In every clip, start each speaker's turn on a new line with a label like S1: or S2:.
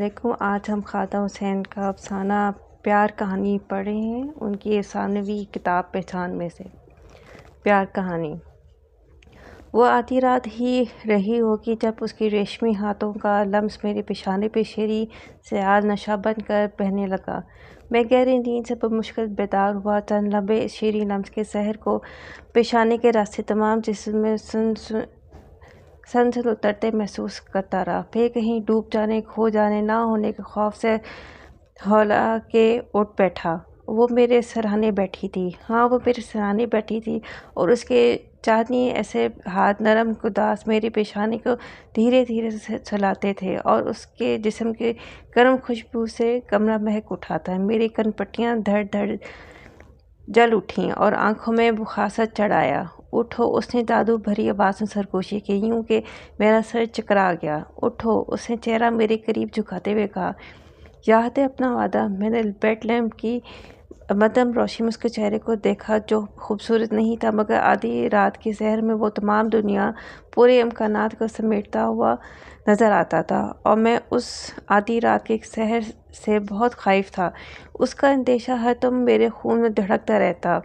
S1: علیکم۔ آج ہم خواجہ حسین کا افسانہ پیار کہانی پڑھ رہے ہیں، ان کی افسانوی کتاب پہچان میں سے۔ پیار کہانی۔ وہ آدھی رات ہی رہی ہوگی جب اس کی ریشمی ہاتھوں کا لمس میرے پیشانے پہ شیریں سیال نشہ بن کر بہنے لگا۔ میں گہری نیند سے بمشکل بیدار ہوا، چند لمحے اس شیریں لمس کے سحر کو پیشانے کے راستے تمام جسم میں سن سن اترتے محسوس کرتا رہا۔ پھر کہیں ڈوب جانے، کھو جانے نہ ہونے کے خوف سے ہولا کے اٹھ بیٹھا۔ وہ میرے سرہانے بیٹھی تھی، ہاں وہ میرے سرہانے بیٹھی تھی، اور اس کے چاندنی ایسے ہاتھ نرم گداز میرے پیشانے کو دھیرے دھیرے سلاتے تھے، اور اس کے جسم کی گرم خوشبو سے کمرہ مہک اٹھا تھا۔ میری کن پٹیاں دھڑ دھڑ جل اٹھیں اور آنکھوں میں بخاصت چڑھ آیا۔ اٹھو، اس نے جادو بھری آواز میں سرگوشی کی، یوں کہ میرا سر چکرا گیا۔ اٹھو، اس نے چہرہ میرے قریب جھکاتے ہوئے کہا۔ یاد ہے اپنا وعدہ؟ میں نے بیڈ لیمپ کی مدھم روشنی میں اس کے چہرے کو دیکھا، جو خوبصورت نہیں تھا مگر آدھی رات کے سحر میں وہ تمام دنیا، پورے امکانات کو سمیٹتا ہوا نظر آتا تھا، اور میں اس آدھی رات کے سحر سے بہت خائف تھا۔ اس کا اندیشہ ہر دم میرے خون میں دھڑکتا رہتا،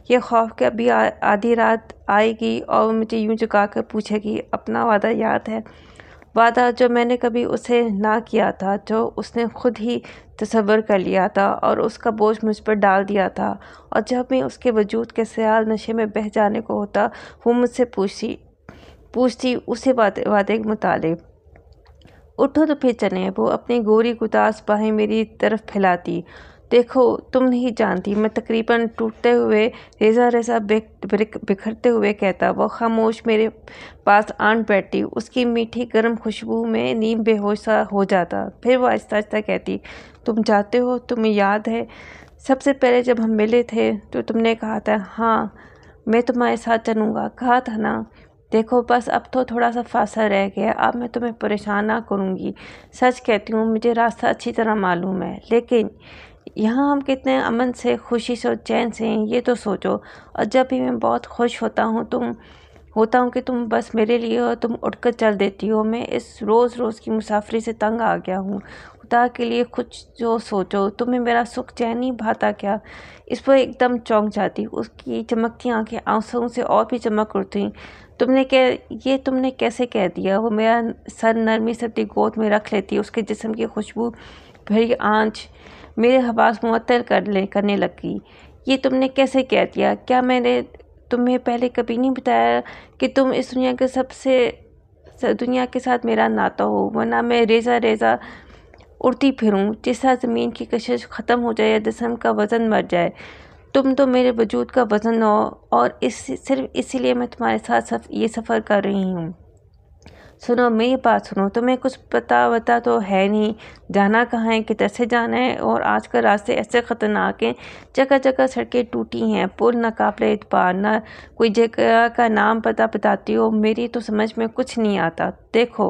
S1: یہ خوف کہ ابھی آدھی رات آئے گی اور وہ مجھے یوں جھکا کر پوچھے گی، اپنا وعدہ یاد ہے؟ وعدہ جو میں نے کبھی اسے نہ کیا تھا، جو اس نے خود ہی تصور کر لیا تھا اور اس کا بوجھ مجھ پر ڈال دیا تھا، اور جب میں اس کے وجود کے سیال نشے میں بہہ جانے کو ہوتا، وہ مجھ سے پوچھتی اسی وعدے کے متعلق۔ اٹھو تو پھر چلیں۔ وہ اپنی گوری گداز باہیں میری طرف پھیلاتی۔ دیکھو، تم نہیں جانتی، میں تقریباً ٹوٹتے ہوئے، ریزہ ریزہ بکھرتے ہوئے کہتا۔ وہ خاموش میرے پاس آن بیٹھتی، اس کی میٹھی گرم خوشبو میں نیم بے ہوش سا ہو جاتا۔ پھر وہ آہستہ آہستہ کہتی، تم جانتے ہو، تمہیں یاد ہے سب سے پہلے جب ہم ملے تھے تو تم نے کہا تھا، ہاں میں تمہارے ساتھ چلوں گا، کہا تھا نا؟ دیکھو بس اب تو تھوڑا سا فاصلہ رہ گیا، اب میں تمہیں پریشان نہ کروں گی۔ سچ کہتی ہوں، مجھے راستہ اچھی طرح معلوم ہے، لیکن یہاں ہم کتنے امن سے، خوشی سے اور چین سے ہیں، یہ تو سوچو۔ اور جب بھی میں بہت خوش ہوتا ہوں کہ تم بس میرے لیے ہو، تم اٹھ کر چل دیتی ہو۔ میں اس روز روز کی مسافری سے تنگ آ گیا ہوں، خدا کے لیے کچھ جو سوچو، تمہیں میرا سکھ چین نہیں بھاتا کیا؟ اس پر ایک دم چونک جاتی، اس کی چمکتی آنکھیں آنسوؤں سے اور بھی چمک اٹھتیں۔ تم نے کیسے کہہ دیا؟ وہ میرا سر نرمی سے اپنی گود میں رکھ لیتی، اس کے جسم کی خوشبو بھری آنچ میرے حواس معطل کرنے لگی۔ یہ تم نے کیسے کہہ دیا؟ کیا میں نے تمہیں پہلے کبھی نہیں بتایا کہ تم اس دنیا کے ساتھ میرا ناتا ہو؟ ورنہ میں ریزہ ریزہ اڑتی پھروں، جس طرح زمین کی کشش ختم ہو جائے یا جسم کا وزن مر جائے، تم تو میرے وجود کا وزن ہو، اور صرف اسی لیے میں تمہارے ساتھ یہ سفر کر رہی ہوں۔ سنو، میری بات سنو، تمہیں کچھ پتہ وتا تو ہے نہیں، جانا کہاں ہے، کدھر سے جانا ہے، اور آج کل راستے ایسے خطرناک ہیں، جگہ جگہ سڑکیں ٹوٹی ہیں، پل ناقابل اعتبار، نہ کوئی جگہ کا نام پتہ بتاتی ہو، میری تو سمجھ میں کچھ نہیں آتا۔ دیکھو،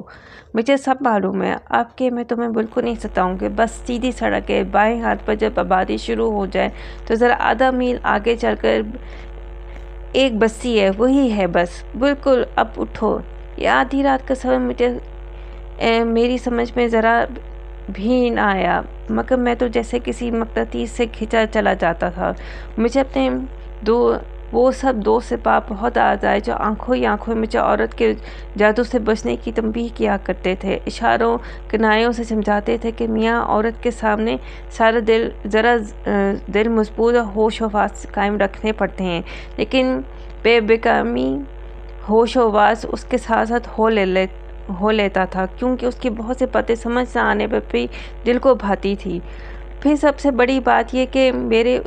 S1: مجھے سب معلوم ہے اب کہ میں تمہیں بالکل نہیں ستاؤں گی، بس سیدھی سڑک ہے، بائیں ہاتھ پر جب آبادی شروع ہو جائے تو ذرا آدھا میل آگے چل کر ایک بستی ہے، وہی ہے بس، بالکل۔ اب اٹھو۔ یہ آدھی رات کا سفر میری سمجھ میں ذرا بھی نہ آیا، مگر میں تو جیسے کسی مقناطیس سے کھینچا چلا جاتا تھا۔ مجھے اپنے وہ سب دوست سپاہ بہت یاد آئے، جو آنکھوں ہی آنکھوں میں مجھے عورت کے جادو سے بچنے کی تنبیہ کیا کرتے تھے، اشاروں کنایوں سے سمجھاتے تھے کہ میاں عورت کے سامنے ذرا دل مضبوط اور ہوش و حواس قائم رکھنے پڑتے ہیں، لیکن بے بیکامی ہوش و حواس اس کے ساتھ ساتھ ہو لیتا تھا، کیونکہ اس کی بہت سی باتیں سمجھ نہ آنے پر بھی دل کو بھاتی تھی۔ پھر سب سے بڑی بات یہ کہ میرے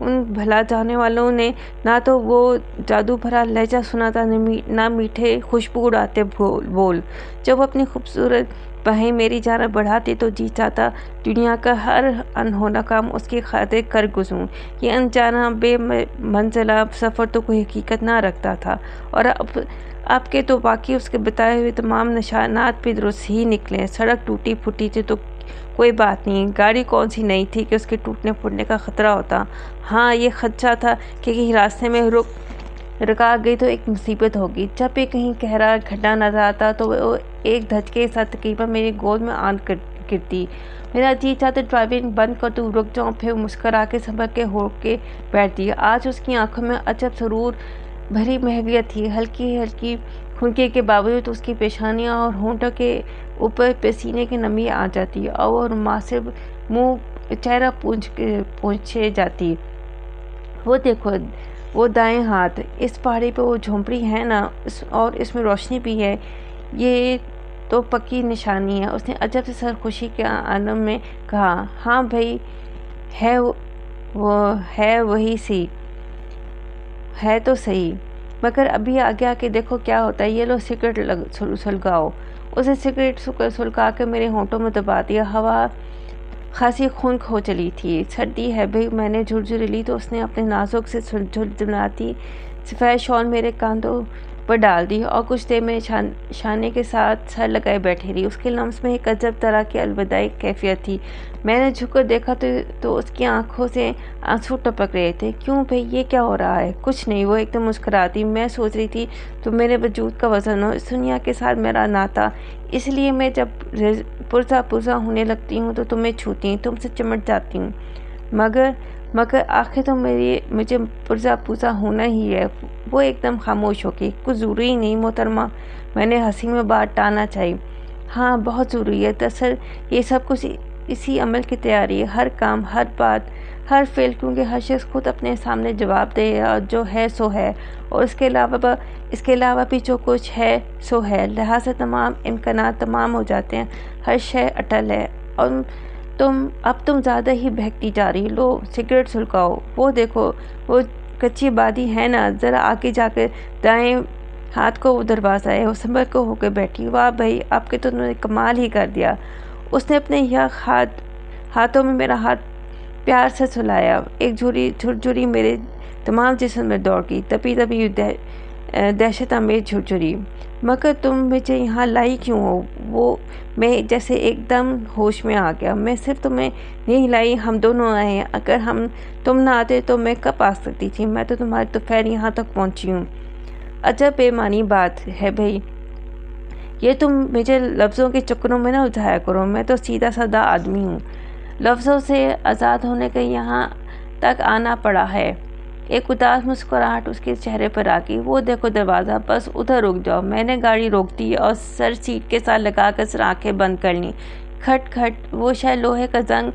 S1: ان بھلا جانے والوں نے نہ تو وہ جادو بھرا لہجہ سنا تھا، نہ میٹھے خوشبو اڑاتے بول۔ جب وہ اپنی خوبصورت باہیں میری جانب بڑھاتی تو جی چاہتا دنیا کا ہر انہونا کام اس کی خاطر کر گزروں۔ یہ انجانا بے منزلہ سفر تو کوئی حقیقت نہ رکھتا تھا، اور اب کے تو واقعی اس کے بتائے ہوئے تمام نشانات بھی درست ہی نکلے۔ سڑک ٹوٹی پھوٹی تھی تو کوئی بات نہیں، گاڑی کون سی نہیں تھی کہ اس کے ٹوٹنے پھوٹنے کا خطرہ ہوتا۔ ہاں، یہ خدشہ تھا کہ کہیں راستے میں رکا گئی تو ایک مصیبت ہوگی۔ جب بھی کہیں گہرا کھڈا نظر آتا تو وہ ایک دھچکے کے ساتھ تقریباً میری گود میں آن गिरती। मेरा जी चाहता ड्राइविंग बंद कर दूँ, रुक जाऊँ, फिर मुस्करा के संभल के हो के बैठती। आज उसकी आंखों में अजब सरूर भरी महवियत थी। हल्की हल्की खुनके के बावजूद उसकी पेशानियाँ और होंठों के ऊपर पसीने की नमी आ जाती और मुनासिब मुँह चेहरा पोंछे जाती। वो देखो, वो दाएं हाथ, इस पहाड़ी पे वो झोंपड़ी है ना, और इसमें रोशनी भी है, ये तो पक्की निशानी है। उसने अजब से सरखुशी के आलम में कहा। हाँ भाई, है वो है वही सी, है तो सही, मगर अभी आगे आके देखो क्या होता है। ये लो सिगरेट सुलगाओ। उसे सिगरेट सुलगा के मेरे होंठों में दबा दिया। हवा खासी खून खो चली थी। सर्दी है भाई, मैंने झुरझुरी ली तो उसने अपने नाजुक से झुलझुलाती सफ़ेद शॉल मेरे कांधों पर डाल दी और कुछ देर में शाने के साथ सर लगाए बैठी रही। उसके लम्स में एक अजब तरह की अलविदाई कैफियत थी। मैंने झुककर देखा तो उसकी आंखों से आंसू टपक रहे थे। क्यों भाई, ये क्या हो रहा है? कुछ नहीं, वो एकदम मुस्कुराती। मैं सोच रही थी तो मेरे वजूद का वजन हो, इस दुनिया के साथ मेरा नाता, इसलिए मैं जब पुरजा होने लगती हूँ तो तुम्हें छूती, तुमसे चिमट जाती हूँ। मगर आखिर तो मुझे पुरजा होना ही है। वो एकदम खामोश हो गई। कुछ ज़रूरी नहीं मोहतरमा, मैंने हंसी में बात टालना चाहिए। हाँ, बहुत ज़रूरी है। दरअसल ये सब कुछ इसी अमल की तैयारी है। हर काम, हर बात, हर फेल, क्योंकि हर शख्स खुद अपने सामने जवाब दे और जो है सो है, और इसके अलावा भी जो कुछ है सो है। लिहाजा तमाम इम्कानात तमाम हो जाते हैं। हर शय अटल है। और तुम ज़्यादा ही बहकती जा रही। लो सिगरेट सुलगाओ। वो देखो, वो कच्ची आबादी है ना, ज़रा आगे जाकर दाएं हाथ को वो दरवाज़ा है, वो संभल को होकर बैठी। वाह भाई, आपके तो उन्होंने कमाल ही कर दिया। उसने अपने हाथों में मेरा हाथ प्यार से सुलाया। एक झुरझुरी मेरे तमाम जिस्म में दौड़ गई। तभी दहशत अमेज झुरझुरी। मगर तुम मुझे यहाँ लाई क्यों हो? वो मैं जैसे एकदम होश में आ गया। मैं सिर्फ तुम्हें नहीं लाई, हम दोनों आए हैं। अगर तुम ना आते तो मैं कब आ सकती थी? मैं तो तुम्हारे दोपहर यहाँ तक पहुँची हूँ। अजब बेमानी बात है भाई, ये तुम मुझे लफ्ज़ों के चक्करों में ना उलझाया करो। मैं तो सीधा साधा आदमी हूँ। लफ्ज़ों से आज़ाद होने का यहाँ तक आना पड़ा है। एक उदास मुस्कुराहट उसके चेहरे पर आ गई। वो देखो दरवाज़ा, बस उधर रुक जाओ। मैंने गाड़ी रोक दी और सर सीट के साथ लगाकर आंखें बंद कर लीं। खट खट, वो शायद लोहे का जंग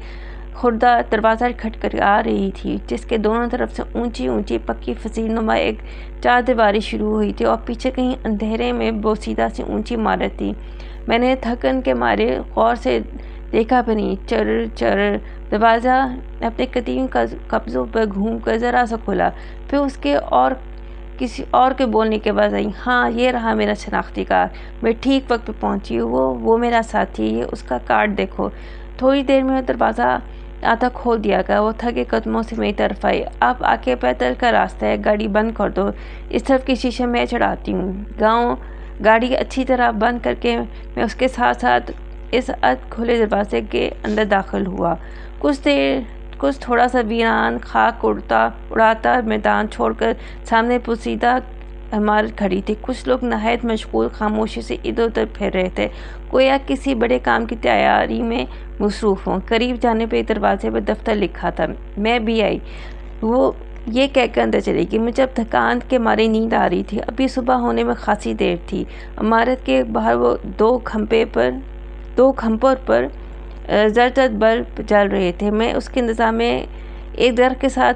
S1: खुर्दा दरवाज़ा खटखटा रही थी, जिसके दोनों तरफ से ऊंची ऊंची पक्की फसीलनुमा एक चार दीवारी शुरू हुई थी और पीछे कहीं अंधेरे में बोसीदा सी ऊंची इमारत थी। मैंने थकन के मारे गौर से देखा भी नहीं। चर दरवाज़ा अपने कदीम कब्ज़ों पर घूम कर ज़रा सा खुला। फिर उसके और किसी और के बोलने के बाद आई। हाँ, ये रहा मेरा शनाख्ती कार्ड। मैं ठीक वक्त पे पहुंची। वो मेरा साथी है, उसका कार्ड देखो। थोड़ी देर में दरवाज़ा आधा खोल दिया गया। वो थके कदमों से मेरी तरफ आई। अब आके पैदल का रास्ता है, गाड़ी बंद कर दो। इस तरफ की शीशे मैं चढ़ाती हूँ। गाड़ी अच्छी तरह बंद करके मैं उसके साथ साथ इस खुले दरवाजे के अंदर दाखिल हुआ। कुछ थोड़ा सा वीरान खाक उड़ाता मैदान छोड़कर सामने पोसीदा इमारत खड़ी थी। कुछ लोग नहायत मशगूल खामोशी से इधर उधर फिर रहे थे, गोया किसी बड़े काम की तैयारी में मसरूफ़ हों। करीब जाने पे दरवाजे पर दफ्तर लिखा था। मैं भी आई। वो ये कहकर अंदर चली गई। मुझे अब थकान के मारे नींद आ रही थी। अभी सुबह होने में खासी देर थी। इमारत के बाहर वो दो खंभों पर जर्जर बल्ब जल रहे थे। मैं उसके इंतज़ार में एक दरख्त के साथ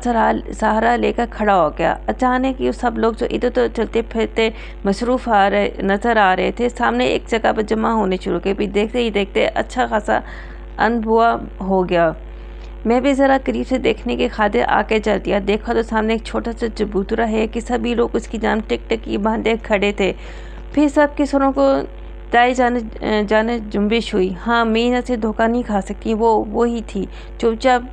S1: सहारा लेकर खड़ा हो गया। अचानक ये सब लोग जो इधर उधर चलते फिरते मसरूफ़ नज़र आ रहे थे, सामने एक जगह पर जमा होने शुरू किए। देखते ही देखते अच्छा खासा अनबुआ हो गया। मैं भी ज़रा करीब से देखने के खातिर आके चल दिया। देखा तो सामने एक छोटा सा चबूतरा है कि सभी लोग उसकी जान टिक बांधे खड़े थे। फिर सबके सुरों को दाएं जाने जुम्बिश हुई। हाँ, मेरी नज़र धोखा नहीं खा सकी। वो ही थी, चुपचाप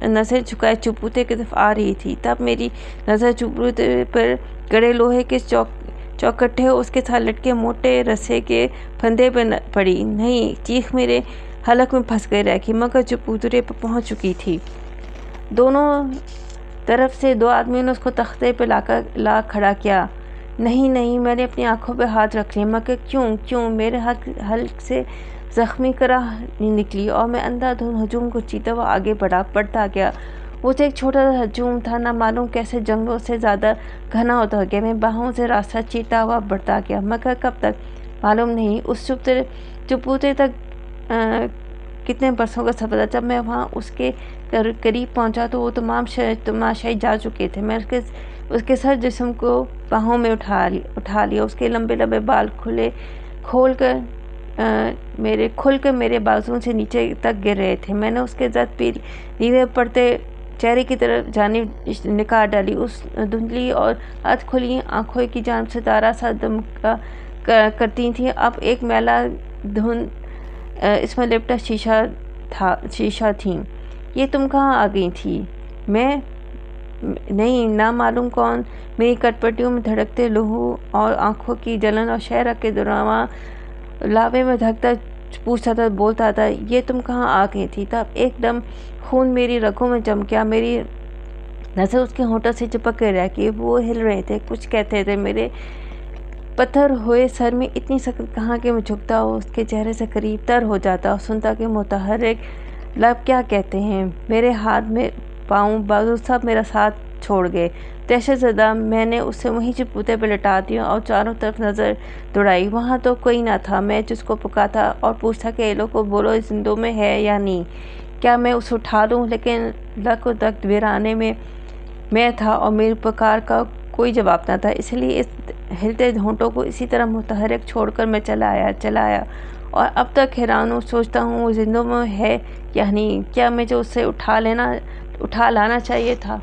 S1: नज़र झुकाए चबूतरे की तरफ आ रही थी। तब मेरी नज़र चबूतरे पर गड़े लोहे के चौकट्टे उसके साथ लटके मोटे रस्से के फंदे पर पड़ी। नहीं, चीख मेरे हलक में फंस गई रह गई, मगर चबूतरे पर पहुंच चुकी थी। दोनों तरफ से दो आदमियों ने उसको तख्ते पर ला खड़ा किया। नहीं, मैंने अपनी आंखों पर हाथ रख लिया। मगर क्यों? मेरे हल्क से ज़ख्मी कराह निकली और मैं अंधाधुंध हजूम को चीता हुआ आगे बढ़ता गया। वो तो एक छोटा सा हजूम था, ना मालूम कैसे जंगलों से ज़्यादा घना होता गया। मैं बाहों से रास्ता चीरता हुआ बढ़ता गया, मगर कब तक मालूम नहीं। उस चुपूते तक कितने बरसों का सफ़र था। जब मैं वहाँ उसके करीब पहुँचा तो वो तमाशाई जा चुके थे। मैं उसके सर जिस्म को बाहों में उठा लिया। उसके लंबे लंबे बाल खुल कर मेरे बाजुओं से नीचे तक गिर रहे थे। मैंने उसके जद नीले पड़ते चेहरे की तरफ जानिब निगाह डाली। उस धुंधली और अध खुली आँखों की जानिब सितारा सा दमका करती थी। अब एक मैला धुंध इसमें लिपटा शीशा थी। ये तुम कहाँ आ गई थी? मैं नहीं, ना मालूम कौन मेरी कटपटियों में धड़कते लहू और आँखों की जलन और शहर के दुरावा लावे में धकता पूछता था, बोलता था, ये तुम कहाँ आ गई थी? तब एकदम खून मेरी रगों में जम गया। मेरी नज़र उसके होंठों से चिपक कर रह गई। वो हिल रहे थे, कुछ कहते थे। मेरे पत्थर हुए सर में इतनी सख्त कहाँ कि मैं झुकता और उसके चेहरे से करीब तर हो जाता और सुनता कि मुतहर्रिक लब क्या कहते हैं। मेरे हाथ में पाँव बाजू सब मेरा साथ छोड़ गए। दहशत ज़दा मैंने उसे वहीं चुपूते पर लटा दिया और चारों तरफ नज़र दौड़ाई। वहाँ तो कोई ना था। मैं जिसको पुकारता और पूछता कि ये लोग को बोलो जिंदों में है या नहीं, क्या मैं उसे उठा लूँ? लेकिन लक दख्त वीराने में मैं था और मेरी पुकार का कोई जवाब ना था। इसलिए इस हिलते होंठों को इसी तरह मुतहर्रिक छोड़कर मैं चला आया और अब तक हैरान हूँ। सोचता हूँ वो जिंदों में है या नहीं। क्या मुझे उससे उठा लाना चाहिए था?